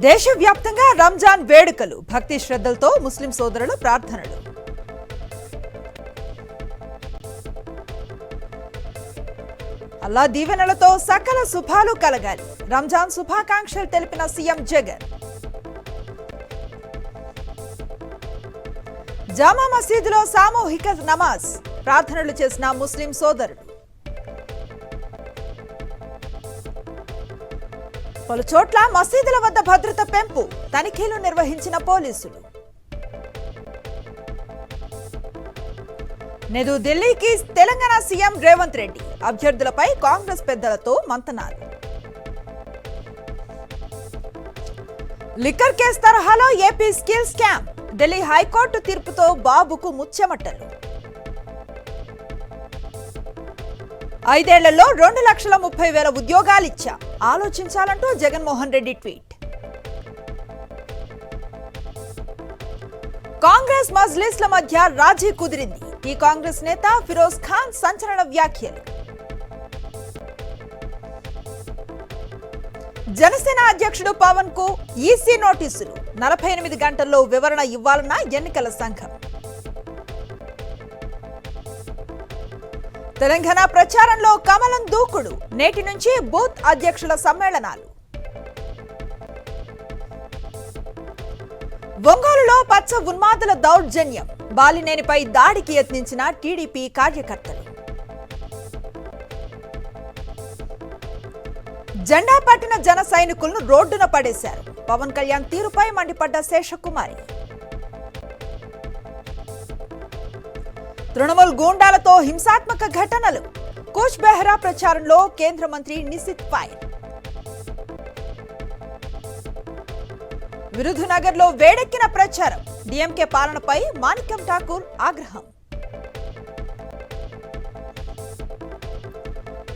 దేశవ్యాప్తంగా రంజాన్ వేడుకలు భక్తి శ్రద్ధలతో ముస్లిం సోదరుల ప్రార్థనలు. అల్లా దీవెనలతో సకల శుభాలు కలగాలి. రంజాన్ శుభాకాంక్షలు తెలిపిన సీఎం జగన్. జామా మసీదులో సామూహిక నమాజ్ ప్రార్థనలు చేసిన ముస్లిం సోదరులు. పలు చోట్ల మసీదుల వద్ద భద్రత పెంపు, తనిఖీలు నిర్వహించిన పోలీసులు. నేడు ఢిల్లీకి తెలంగాణ సీఎం రేవంత్ రెడ్డి. అభ్యర్థులపై కాంగ్రెస్ పెద్దలతో మంతనాలు. లిక్కర్ కేసు తరహాలో AP skill scam. Delhi high court తీర్పుతో బాబుకు ముచ్చెమట్టలు. 5 ఏళ్లలో 2,30,000 ఉద్యోగాలిచ్చా, ఆలోచించాలంటూ జగన్మోహన్ రెడ్డి ట్వీట్. కాంగ్రెస్ మజ్లిస్ల మధ్య రాజీ కుదిరింది. ఈ కాంగ్రెస్ నేత ఫిరోజ్ ఖాన్ సంచలన వ్యాఖ్యలు. జనసేన అధ్యక్షుడు పవన్ కు ఈసీ నోటీసులు. 48 గంటల్లో వివరణ ఇవ్వాలన్న ఎన్నికల సంఘం. తెలంగాణ ప్రచారంలో కమలం దూకుడు. నేటి నుంచి బూత్ అధ్యక్షుల సమ్మేళనాలు. ఒంగోలులో పచ్చ ఉన్మాదుల దౌర్జన్యం. బాలినేనిపై దాడికి యత్నించిన టీడీపీ కార్యకర్తలు. జెండా పట్టిన జన సైనికులను రోడ్డున పడేశారు. పవన్ కళ్యాణ్ తీరుపై మండిపడ్డ శేషకుమారి. తృణమూల్ గూండాలతో హింసాత్మక ఘటనలు. కూచ్ బెహ్రా ప్రచారంలో కేంద్ర మంత్రి నిశిత్ ఫైర్. విరుధునగర్ లో వేడెక్కిన ప్రచారం. డీఎంకే పాలనపై మాణిక్యం ఠాకూర్ ఆగ్రహం.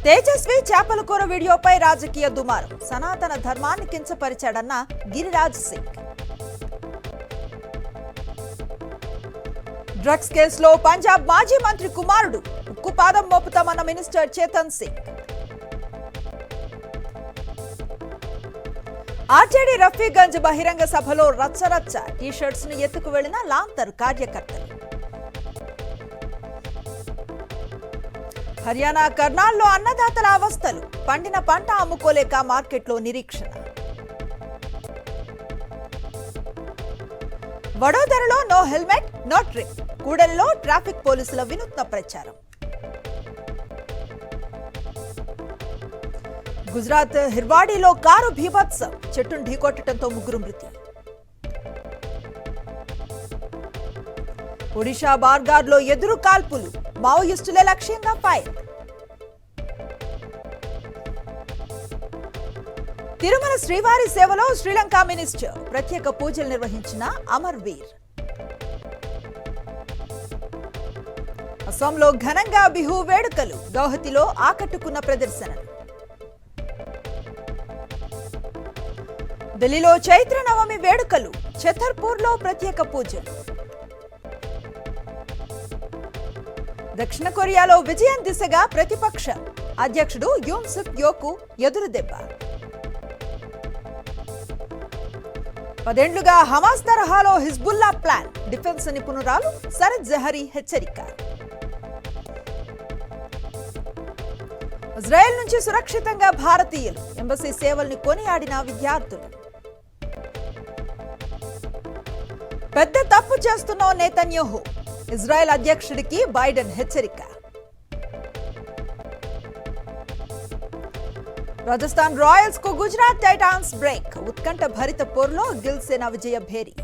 తేజస్వి చేపల కూర వీడియోపై రాజకీయ దుమారం. సనాతన ధర్మాన్ని కించపరిచాడన్న గిరిరాజ్ సింగ్. డ్రగ్స్ కేసులో పంజాబ్ మాజీ మంత్రి కుమారుడు. ఉక్కుపాదం మోపుతామన్న మినిస్టర్ చేతన్ సింగ్. ఆర్జేడీ రఫీగంజ్ బహిరంగ సభలో రచ్చరచ్చ. టీషర్ట్స్ ను ఎత్తుకు వెళ్లిన లాంతర్ కార్యకర్తలు. హర్యానా కర్నాల్లో అన్నదాతల అవస్థలు. పండిన పంట అమ్ముకోలేక మార్కెట్లో నిరీక్షణ. వడోదరలో నో హెల్మెట్ నో ట్రిప్. కూడలిలో ట్రాఫిక్ పోలీసుల వినూత్న ప్రచారం. గుజరాత్ హిర్వాడీలో కారు బీభత్సం. చెట్టును ఢీకొట్టడంతో 3 మృతి. ఒడిషా బార్గార్లో ఎదురు కాల్పులు. మావోయిస్టులే లక్ష్యంగా ఫైర్. తిరుమల శ్రీవారి సేవలో శ్రీలంక మినిస్టర్. ప్రత్యేక పూజలు నిర్వహించిన అమర్ వీర్. అసోంలో ఘనంగా బిహు వేడుకలు. గౌహతిలో ఆకట్టుకున్న ప్రదర్శనలు. ఢిల్లీలో చైత్ర నవమి వేడుకలు. ఛతర్పూర్లో ప్రత్యేక పూజలు. దక్షిణ కొరియాలో విజయం దిశగా ప్రతిపక్ష అధ్యక్షుడు యూన్ సుక్ యోకు ఎదురుదెబ్బ. 10 ఏళ్లుగా హమాస్ తరహాలో హిజ్బుల్లా ప్లాన్. డిఫెన్స్ నిపుణురాలు సరద్ జహరీ హెచ్చరిక. ఇజ్రాయెల్ నుంచి సురక్షితంగా భారతీయులు. ఎంబసీ సేవల్ని కొనియాడిన విద్యార్థులు. పెద్ద తప్పు చేస్తున్న నేతన్యాహు. ఇజ్రాయెల్ అధ్యక్షుడికి బైడెన్ హెచ్చరిక. రాజస్థాన్ రాయల్స్ కు గుజరాత్ టైటాన్స్ బ్రేక్. ఉత్కంఠ భరిత పోరులో గిల్ సేన విజయ భేరి.